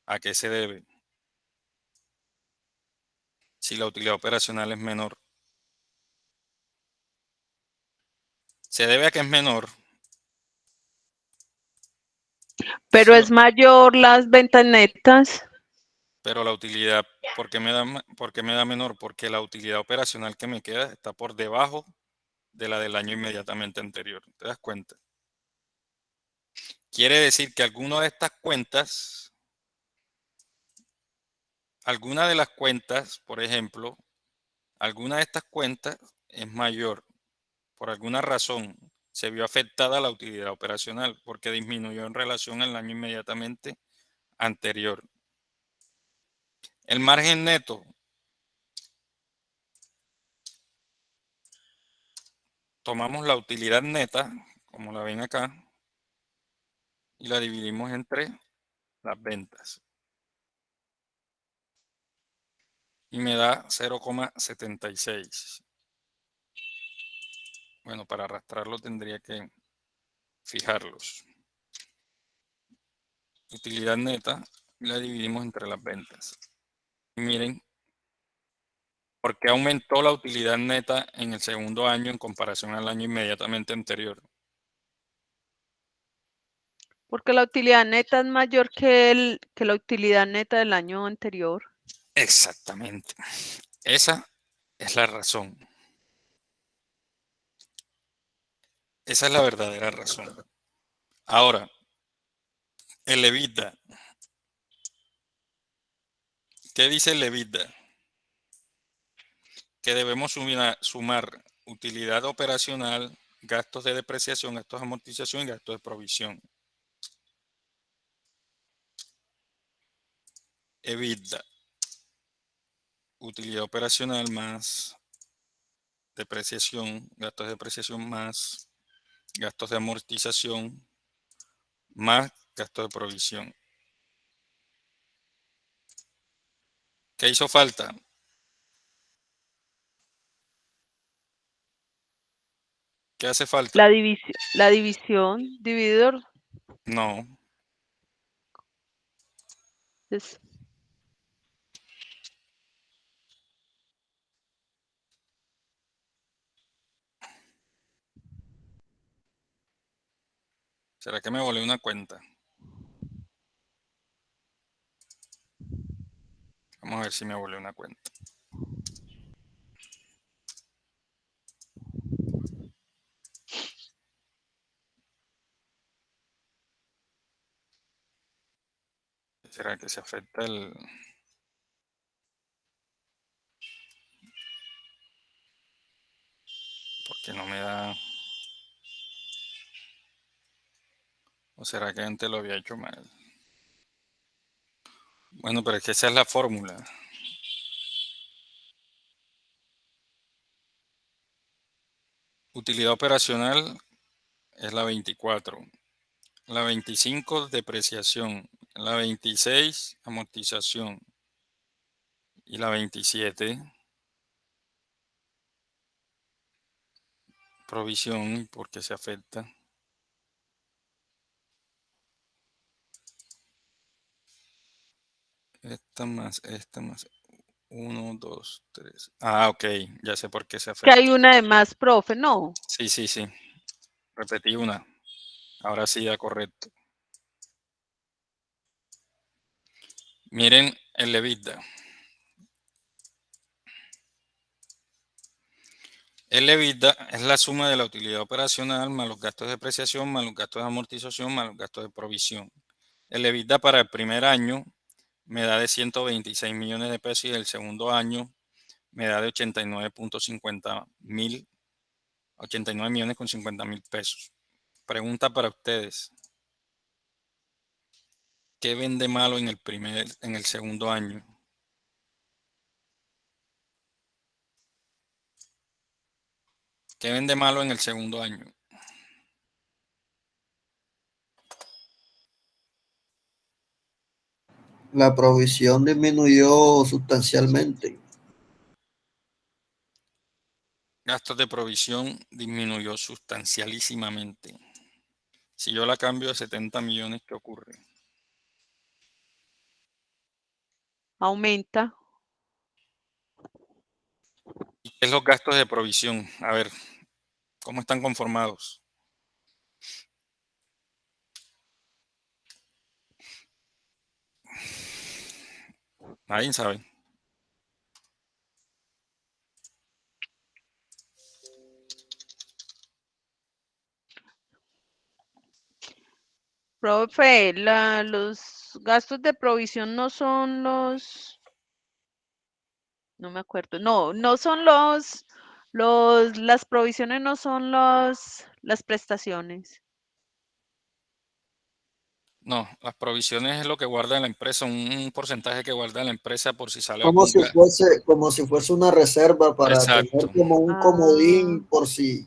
[SPEAKER 1] ¿A qué se debe? Si la utilidad operacional es menor. Se debe a que es menor.
[SPEAKER 2] Pero es mayor las ventas netas.
[SPEAKER 1] Pero la utilidad, ¿por qué me da menor? Porque la utilidad operacional que me queda está por debajo de la del año inmediatamente anterior. ¿Te das cuenta? Quiere decir que alguna de estas cuentas, alguna de las cuentas, por ejemplo, alguna de estas cuentas es mayor. Por alguna razón se vio afectada la utilidad operacional porque disminuyó en relación al año inmediatamente anterior. El margen neto. Tomamos la utilidad neta, como la ven acá, y la dividimos entre las ventas. Y me da 0,76. Bueno, para arrastrarlo tendría que fijarlos. Utilidad neta y la dividimos entre las ventas. Y miren, ¿por qué aumentó la utilidad neta en el segundo año en comparación al año inmediatamente anterior?
[SPEAKER 2] Porque la utilidad neta es mayor que la utilidad neta del año anterior.
[SPEAKER 1] Exactamente. Esa es la razón. Esa es la verdadera razón. Ahora, el EBITDA. ¿Qué dice el EBITDA? Que debemos sumar utilidad operacional, gastos de depreciación, gastos de amortización y gastos de provisión. EBITDA. Utilidad operacional más depreciación, gastos de depreciación más gastos de amortización más gastos de provisión. ¿Qué hizo falta? ¿Qué hace falta?
[SPEAKER 2] La división, divididor.
[SPEAKER 1] No.
[SPEAKER 2] Es,
[SPEAKER 1] ¿Será que me volé una cuenta? Vamos a ver si me volé una cuenta. ¿Será que se afecta el...? Porque no me da... ¿O será que antes lo había hecho mal? Bueno, pero es que esa es la fórmula. Utilidad operacional es la 24. La 25, depreciación. La 26, amortización. Y la 27, provisión, porque se afecta. Esta más 1, 2, 3. Ah, ok, ya sé por qué se
[SPEAKER 2] que
[SPEAKER 1] afecta.
[SPEAKER 2] hay una de más, profe, no.
[SPEAKER 1] Sí, sí, sí. Repetí una. Ahora sí, ya correcto. Miren el EBITDA. El EBITDA es la suma de la utilidad operacional más los gastos de depreciación, más los gastos de amortización, más los gastos de provisión. El EBITDA para el primer año me da de 126 millones de pesos y el segundo año me da de 89 millones con 50 mil pesos. Pregunta para ustedes. ¿Qué vende malo en el segundo año? ¿Qué vende malo en el segundo año?
[SPEAKER 5] La provisión disminuyó sustancialmente.
[SPEAKER 1] Gastos de provisión disminuyó sustancialísimamente. Si yo la cambio a 70 millones, ¿qué ocurre?
[SPEAKER 2] Aumenta.
[SPEAKER 1] ¿Y qué es los gastos de provisión? A ver, ¿cómo están conformados? Nadie sabe.
[SPEAKER 2] Profe, los gastos de provisión no son no me acuerdo, no son las provisiones no son las prestaciones.
[SPEAKER 1] No, las provisiones es lo que guarda la empresa, un porcentaje que guarda la empresa por si sale
[SPEAKER 5] Como
[SPEAKER 1] algún
[SPEAKER 5] si fuese, como si fuese una reserva para tener
[SPEAKER 1] Exacto,
[SPEAKER 5] como un
[SPEAKER 2] Ah,
[SPEAKER 5] comodín por si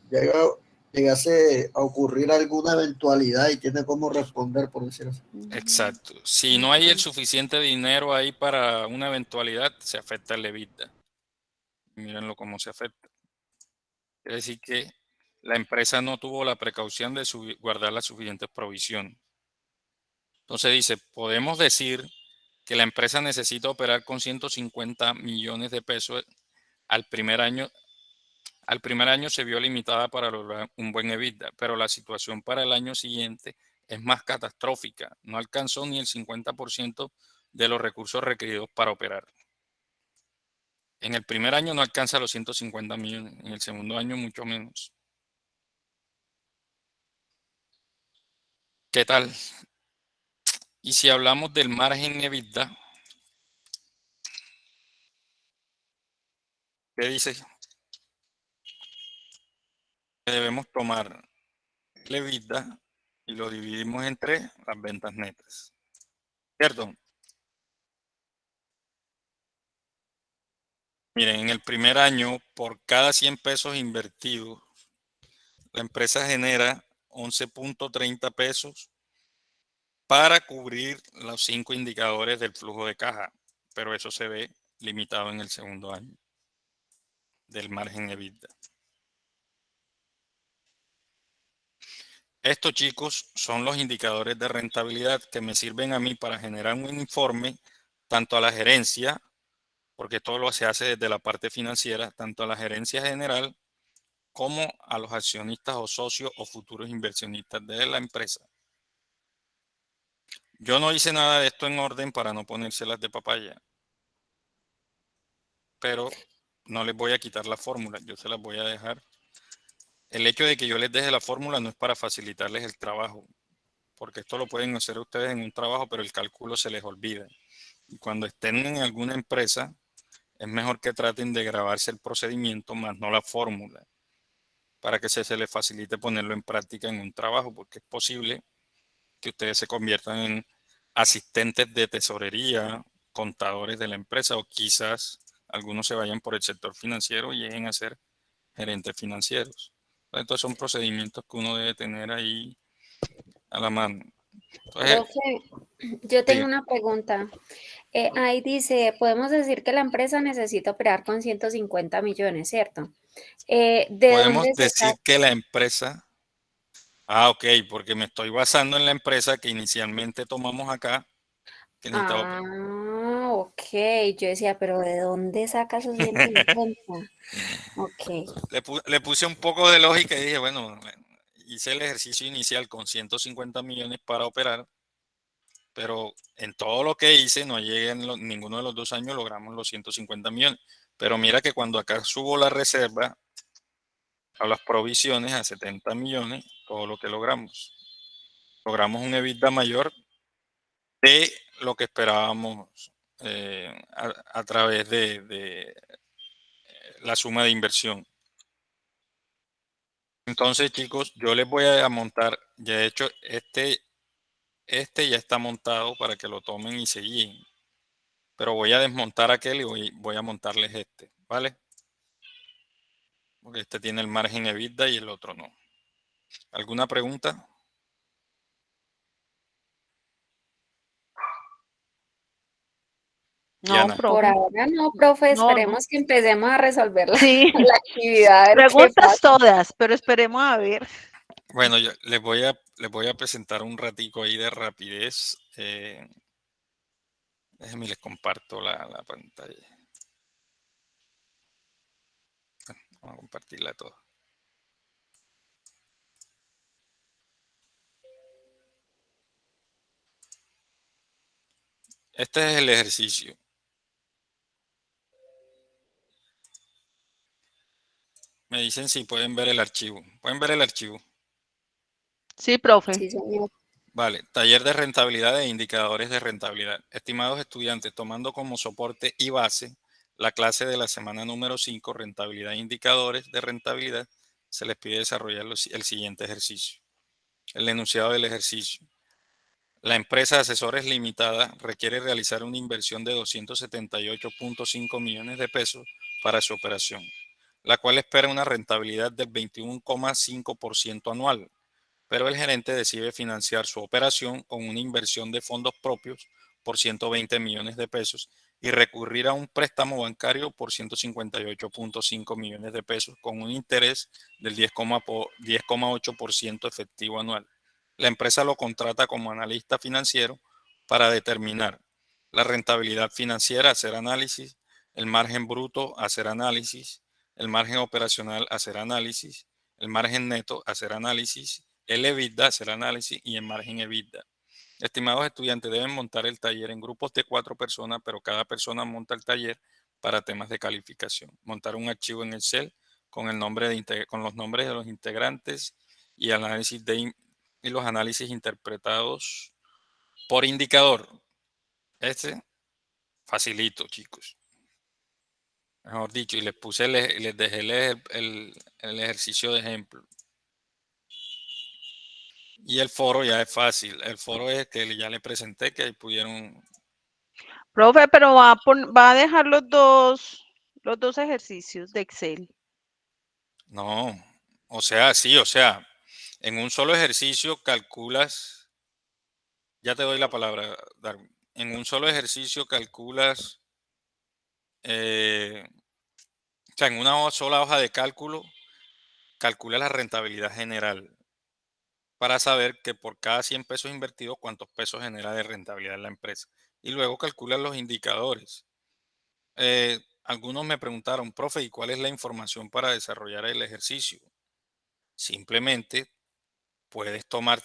[SPEAKER 5] llegase a ocurrir alguna eventualidad y tiene cómo responder, por decir así.
[SPEAKER 1] exacto. Si no hay el suficiente dinero ahí para una eventualidad, se afecta el EBITDA. Mírenlo cómo se afecta. Quiere decir que la empresa no tuvo la precaución de guardar las suficientes provisiones. Entonces dice, podemos decir que la empresa necesita operar con 150 millones de pesos al primer año. Al primer año se vio limitada para lograr un buen EBITDA, pero la situación para el año siguiente es más catastrófica. No alcanzó ni el 50% de los recursos requeridos para operar. En el primer año no alcanza los 150 millones, en el segundo año mucho menos. ¿Qué tal? Y si hablamos del margen EBITDA, ¿qué dice? Que debemos tomar el EBITDA y lo dividimos entre las ventas netas. ¿Cierto? Miren, en el primer año, por cada 100 pesos invertidos, la empresa genera 11.30 pesos para cubrir los 5 indicadores del flujo de caja, pero eso se ve limitado en el segundo año del margen EBITDA. Estos, chicos, son los indicadores de rentabilidad que me sirven a mí para generar un informe tanto a la gerencia, porque todo lo se hace desde la parte financiera, tanto a la gerencia general como a los accionistas o socios o futuros inversionistas de la empresa. Yo no hice nada de esto en orden para no ponérselas de papaya, pero no les voy a quitar la fórmula, yo se las voy a dejar. El hecho de que yo les deje la fórmula no es para facilitarles el trabajo, porque esto lo pueden hacer ustedes en un trabajo, pero el cálculo se les olvida. Y cuando estén en alguna empresa, es mejor que traten de grabarse el procedimiento, más no la fórmula, para que se les facilite ponerlo en práctica en un trabajo, porque es posible que ustedes se conviertan en asistentes de tesorería, contadores de la empresa, o quizás algunos se vayan por el sector financiero y lleguen a ser gerentes financieros. Entonces son procedimientos que uno debe tener ahí a la mano. Entonces,
[SPEAKER 3] Profe, yo tengo
[SPEAKER 1] sí,
[SPEAKER 3] una pregunta. Ahí dice, podemos decir que la empresa necesita operar con 150 millones, ¿cierto? ¿De
[SPEAKER 1] podemos
[SPEAKER 3] dónde se
[SPEAKER 1] decir
[SPEAKER 3] saca?
[SPEAKER 1] que la empresa, ok, porque me estoy basando en la empresa que inicialmente tomamos acá, que necesitaba.
[SPEAKER 3] Ok. Yo decía, pero ¿de dónde saca esos 150? Ok.
[SPEAKER 1] Le puse un poco de lógica y dije, bueno, hice el ejercicio inicial con 150 millones para operar, pero en todo lo que hice, no llegué en ninguno de los 2 años, logramos los 150 millones. Pero mira que cuando acá subo la reserva a las provisiones a 70 millones, todo lo que logramos. Logramos un EBITDA mayor de lo que esperábamos a través de la suma de inversión. Entonces, chicos, yo les voy a montar, ya de hecho, este ya está montado para que lo tomen y se guíen. Pero voy a desmontar aquel y voy a montarles este, ¿vale? Porque este tiene el margen EBITDA y el otro no. ¿Alguna pregunta?
[SPEAKER 2] No,
[SPEAKER 1] Diana.
[SPEAKER 3] Por
[SPEAKER 2] profe.
[SPEAKER 3] ahora no, profe,
[SPEAKER 2] No.
[SPEAKER 3] esperemos que empecemos a resolver la,
[SPEAKER 2] Sí,
[SPEAKER 3] la actividad, a ver qué
[SPEAKER 2] preguntas
[SPEAKER 3] pasa.
[SPEAKER 2] todas, pero esperemos a ver.
[SPEAKER 1] Bueno, yo les voy a presentar un ratico ahí de rapidez. Déjenme les comparto la pantalla. Vamos a compartirla toda. Este es el ejercicio. Me dicen si pueden ver el archivo. ¿Pueden ver el archivo?
[SPEAKER 2] Sí, profe.
[SPEAKER 3] Sí, señor.
[SPEAKER 1] Vale, taller de rentabilidad e indicadores de rentabilidad. Estimados estudiantes, tomando como soporte y base la clase de la semana número 5, rentabilidad e indicadores de rentabilidad, se les pide desarrollar el siguiente ejercicio. El enunciado del ejercicio. La empresa de Asesores Limitada requiere realizar una inversión de 278.5 millones de pesos para su operación, la cual espera una rentabilidad del 21,5% anual, pero el gerente decide financiar su operación con una inversión de fondos propios por 120 millones de pesos y recurrir a un préstamo bancario por 158.5 millones de pesos con un interés del 10,8% efectivo anual. La empresa lo contrata como analista financiero para determinar la rentabilidad financiera, hacer análisis, el margen bruto, hacer análisis, el margen operacional, hacer análisis, el margen neto, hacer análisis, el EBITDA, hacer análisis y el margen EBITDA. Estimados estudiantes, deben montar el taller en grupos de 4 personas, pero cada persona monta el taller para temas de calificación. Montar un archivo en Excel con los nombres de los integrantes y los análisis interpretados por indicador. Facilito, chicos. Mejor dicho, y les dejé el ejercicio de ejemplo. Y el foro ya es fácil. El foro es que ya le presenté que ahí pudieron.
[SPEAKER 2] Profe, pero va a dejar los dos ejercicios de Excel.
[SPEAKER 1] No, o sea, sí, o sea, en un solo ejercicio calculas, ya te doy la palabra, Darwin. En un solo ejercicio calculas, o sea, en una sola hoja de cálculo, calcula la rentabilidad general para saber que por cada 100 pesos invertidos, cuántos pesos genera de rentabilidad en la empresa. Y luego calcula los indicadores. Algunos me preguntaron, profe, ¿y cuál es la información para desarrollar el ejercicio? Simplemente puedes tomar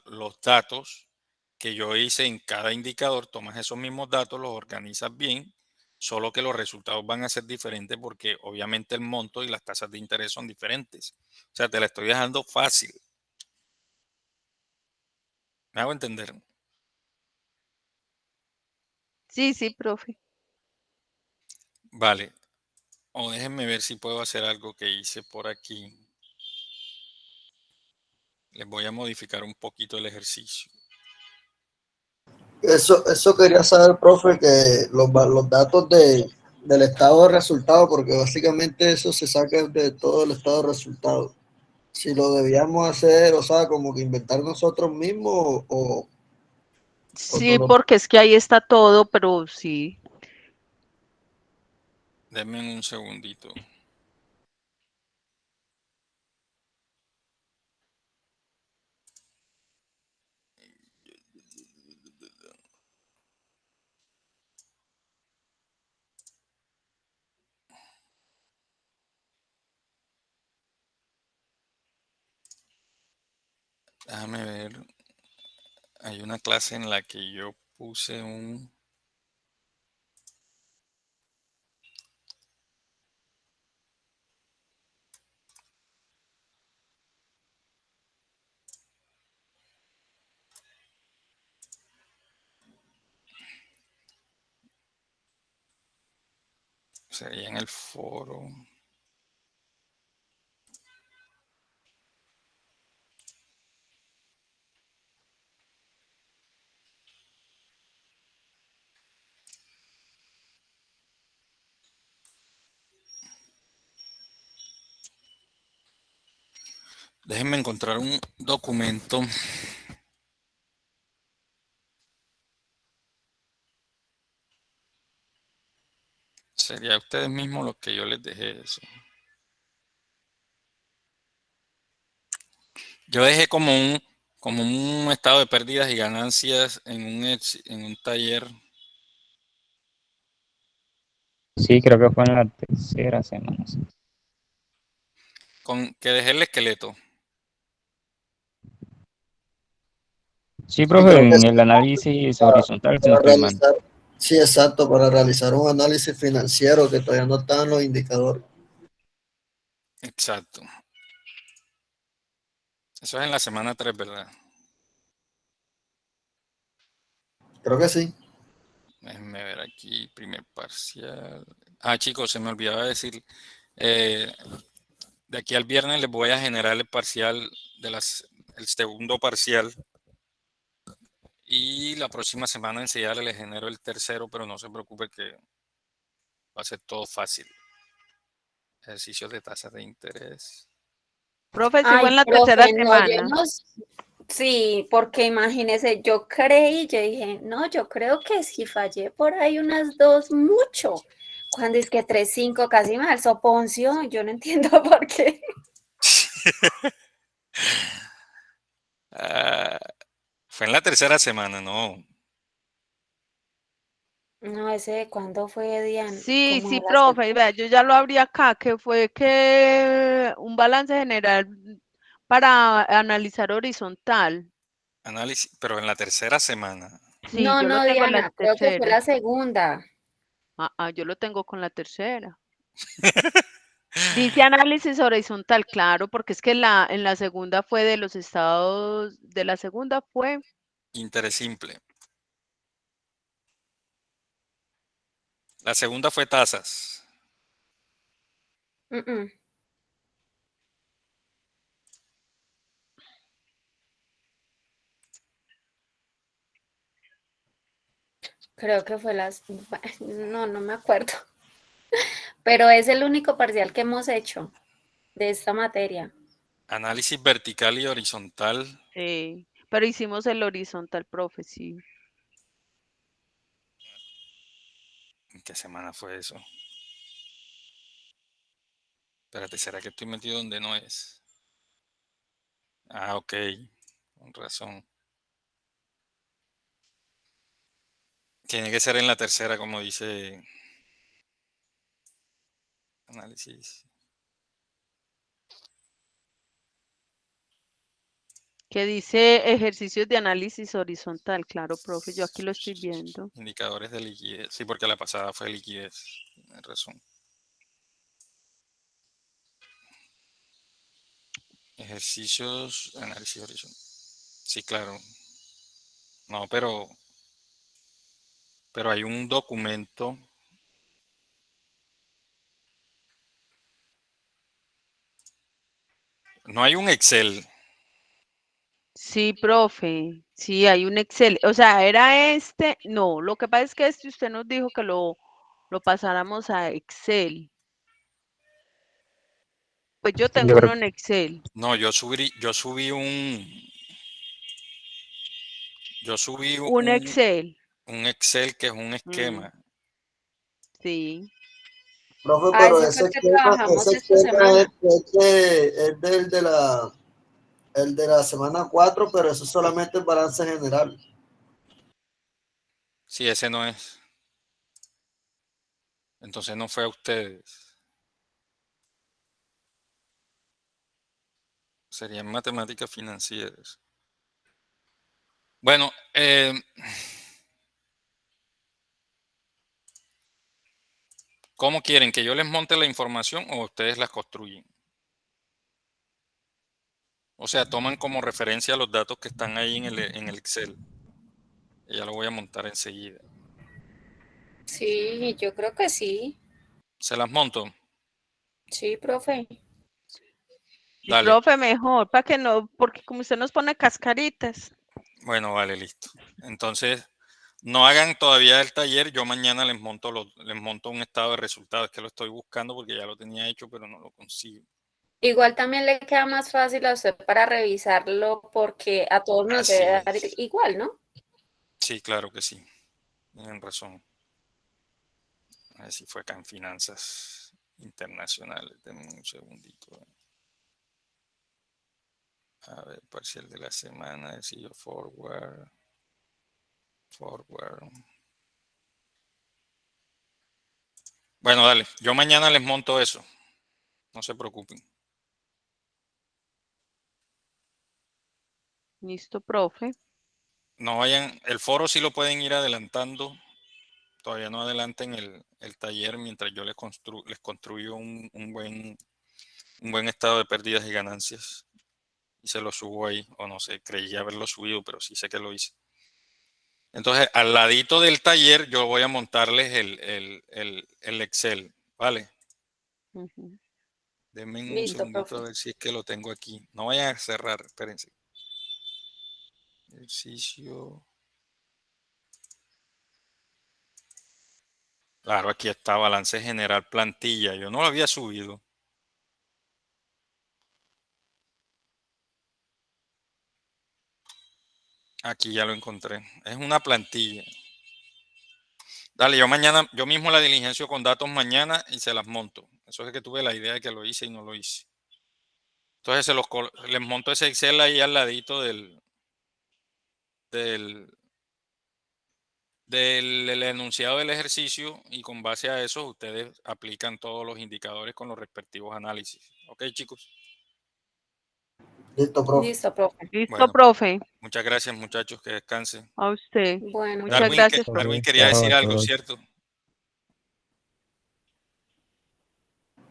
[SPEAKER 1] los datos que yo hice en cada indicador, tomas esos mismos datos, los organizas bien, solo que los resultados van a ser diferentes porque obviamente el monto y las tasas de interés son diferentes. O sea, te la estoy dejando fácil. ¿Me hago entender?
[SPEAKER 2] Sí, profe.
[SPEAKER 1] Vale. O déjenme ver si puedo hacer algo que hice por aquí. Les voy a modificar un poquito el ejercicio.
[SPEAKER 5] Eso quería saber, profe, que los datos del estado de resultado, porque básicamente eso se saca de todo el estado de resultado. Si lo debíamos hacer, o sea, como que inventar nosotros mismos o
[SPEAKER 2] Sí, porque es que ahí está todo, pero sí.
[SPEAKER 1] Denme un segundito. Déjame ver. Hay una clase en la que yo puse un... Sería en el foro. Déjenme encontrar un documento. Sería ustedes mismos los que yo les dejé eso. Yo dejé como un estado de pérdidas y ganancias en un taller.
[SPEAKER 4] Sí, creo que fue en la tercera semana. Sí.
[SPEAKER 1] Que dejé el esqueleto.
[SPEAKER 4] Sí, profe, en el análisis horizontal, si no
[SPEAKER 5] para
[SPEAKER 4] estoy mal.
[SPEAKER 5] realizar, sí, exacto, para realizar un análisis financiero que todavía no están los indicadores.
[SPEAKER 1] Exacto. Eso es en la semana 3, ¿verdad?
[SPEAKER 5] Creo que sí.
[SPEAKER 1] Déjenme ver aquí, primer parcial. Ah, chicos, se me olvidaba decir, de aquí al viernes les voy a generar el parcial el segundo parcial. Y la próxima semana enseguida les genero el tercero, pero no se preocupe que va a ser todo fácil. Ejercicios de tasas de interés.
[SPEAKER 2] Profe, si fue
[SPEAKER 3] Ay,
[SPEAKER 2] en la tercera
[SPEAKER 3] profe, no,
[SPEAKER 2] semana.
[SPEAKER 3] sí, porque imagínese, yo creí, yo dije, no, yo creo que si fallé por ahí unas dos, mucho. Cuando es que 3, 5, casi me alzó Poncio, yo no entiendo por qué.
[SPEAKER 1] Ah, fue en la tercera semana, ¿no?
[SPEAKER 3] No, ese de cuándo fue, Diana,
[SPEAKER 2] Sí,
[SPEAKER 3] como
[SPEAKER 2] sí,
[SPEAKER 3] de la
[SPEAKER 2] profe, vea, yo ya lo abrí acá, que fue que un balance general para analizar horizontal.
[SPEAKER 1] Análisis, pero en la tercera semana.
[SPEAKER 2] Sí,
[SPEAKER 3] No,
[SPEAKER 2] yo lo
[SPEAKER 3] no,
[SPEAKER 2] tengo en la
[SPEAKER 3] Diana, creo que fue
[SPEAKER 2] tercera.
[SPEAKER 3] la segunda.
[SPEAKER 2] Yo lo tengo con la tercera. Dice análisis horizontal, claro, porque es que en la segunda fue de los estados, de la segunda fue,
[SPEAKER 1] Interés simple. La segunda fue tasas.
[SPEAKER 3] Mm, mm. Creo que fue las, no, no me acuerdo. Pero es el único parcial que hemos hecho de esta materia.
[SPEAKER 1] Análisis vertical y horizontal.
[SPEAKER 2] sí, pero hicimos el horizontal, profe, sí.
[SPEAKER 1] ¿En qué semana fue eso? Espérate, ¿será que estoy metido donde no es? Ah, ok, con razón. Tiene que ser en la tercera, como dice análisis.
[SPEAKER 2] Que dice ejercicios de análisis horizontal, claro, profe, yo aquí lo estoy viendo.
[SPEAKER 1] Indicadores de liquidez. Sí, porque la pasada fue liquidez. Tienes razón. Ejercicios, análisis horizontal. Sí, claro. No, pero hay un documento. No hay un Excel.
[SPEAKER 2] Sí, profe, sí, hay un Excel. O sea, era este, no, lo que pasa es que este usted nos dijo que lo pasáramos a Excel. Pues yo
[SPEAKER 4] Sí,
[SPEAKER 2] tengo uno en Excel.
[SPEAKER 1] No, yo subí
[SPEAKER 2] Un Excel,
[SPEAKER 1] un Excel que es un
[SPEAKER 2] mm,
[SPEAKER 1] esquema.
[SPEAKER 2] sí.
[SPEAKER 5] Profe,
[SPEAKER 3] Ah,
[SPEAKER 5] pero
[SPEAKER 3] ese fue el que trabajamos esta semana.
[SPEAKER 5] es del el de la semana 4, pero eso es solamente el balance general.
[SPEAKER 1] Sí, ese no es. Entonces no fue a ustedes. Serían matemáticas financieras. Bueno, ¿cómo quieren? ¿Que yo les monte la información o ustedes las construyen? O sea, toman como referencia los datos que están ahí en el Excel. Y ya lo voy a montar enseguida.
[SPEAKER 3] Sí, yo creo que sí.
[SPEAKER 1] ¿Se las monto?
[SPEAKER 3] Sí, profe.
[SPEAKER 2] Sí,
[SPEAKER 1] Dale.
[SPEAKER 2] profe, mejor, para que no, porque como usted nos pone cascaritas.
[SPEAKER 1] Bueno, vale, listo. Entonces, no hagan todavía el taller. Yo mañana les monto un estado de resultados. Es que lo estoy buscando porque ya lo tenía hecho, pero no lo consigo.
[SPEAKER 3] Igual también le queda más fácil a usted para revisarlo porque a todos nos
[SPEAKER 1] Así
[SPEAKER 3] debe dar
[SPEAKER 1] es.
[SPEAKER 3] igual, ¿no?
[SPEAKER 1] Sí, claro que sí. Tienen razón. A ver si fue acá en finanzas internacionales. Denme un segundito. A ver, parcial de la semana, decillo forward. Forward. Bueno, dale. Yo mañana les monto eso. No se preocupen.
[SPEAKER 2] Listo, profe.
[SPEAKER 1] No vayan. El foro sí lo pueden ir adelantando. Todavía no adelanten el taller mientras yo les construyo un buen estado de pérdidas y ganancias. Y se lo subo ahí. O no sé, creí haberlo subido, pero sí sé que lo hice. Entonces, al ladito del taller, yo voy a montarles el Excel, ¿vale?
[SPEAKER 2] Ujú.
[SPEAKER 1] Denme un
[SPEAKER 3] Listo,
[SPEAKER 1] segundito
[SPEAKER 3] profe.
[SPEAKER 1] a ver si es que lo tengo aquí. No vayan a cerrar, espérense. Ejercicio. Claro, aquí está balance general plantilla. Yo no lo había subido. Aquí ya lo encontré. Es una plantilla. Dale, yo mismo la diligencio con datos mañana y se las monto. Eso es que tuve la idea de que lo hice y no lo hice. Entonces les monto ese Excel ahí al ladito del el enunciado del ejercicio y con base a eso ustedes aplican todos los indicadores con los respectivos análisis. ¿Ok, chicos?
[SPEAKER 5] Listo, profe.
[SPEAKER 3] Listo, profe.
[SPEAKER 2] Listo,
[SPEAKER 1] Bueno,
[SPEAKER 2] profe.
[SPEAKER 1] muchas gracias, muchachos, que descansen.
[SPEAKER 2] A usted.
[SPEAKER 3] Bueno,
[SPEAKER 2] Muchas
[SPEAKER 1] Darwin,
[SPEAKER 2] gracias, profe.
[SPEAKER 1] Darwin quería decir algo, ¿cierto?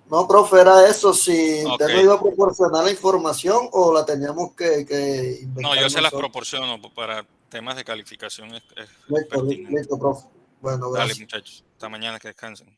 [SPEAKER 5] No, profe, era eso. Si
[SPEAKER 1] Ok.
[SPEAKER 5] usted nos iba a proporcionar la información o la teníamos que
[SPEAKER 1] No,
[SPEAKER 5] inventar
[SPEAKER 1] yo se las
[SPEAKER 5] nosotros.
[SPEAKER 1] proporciono para temas de calificación. Es
[SPEAKER 5] Listo,
[SPEAKER 1] pertinente.
[SPEAKER 5] listo, profe. Bueno,
[SPEAKER 1] Dale,
[SPEAKER 5] gracias.
[SPEAKER 1] muchachos. Hasta mañana, que descansen.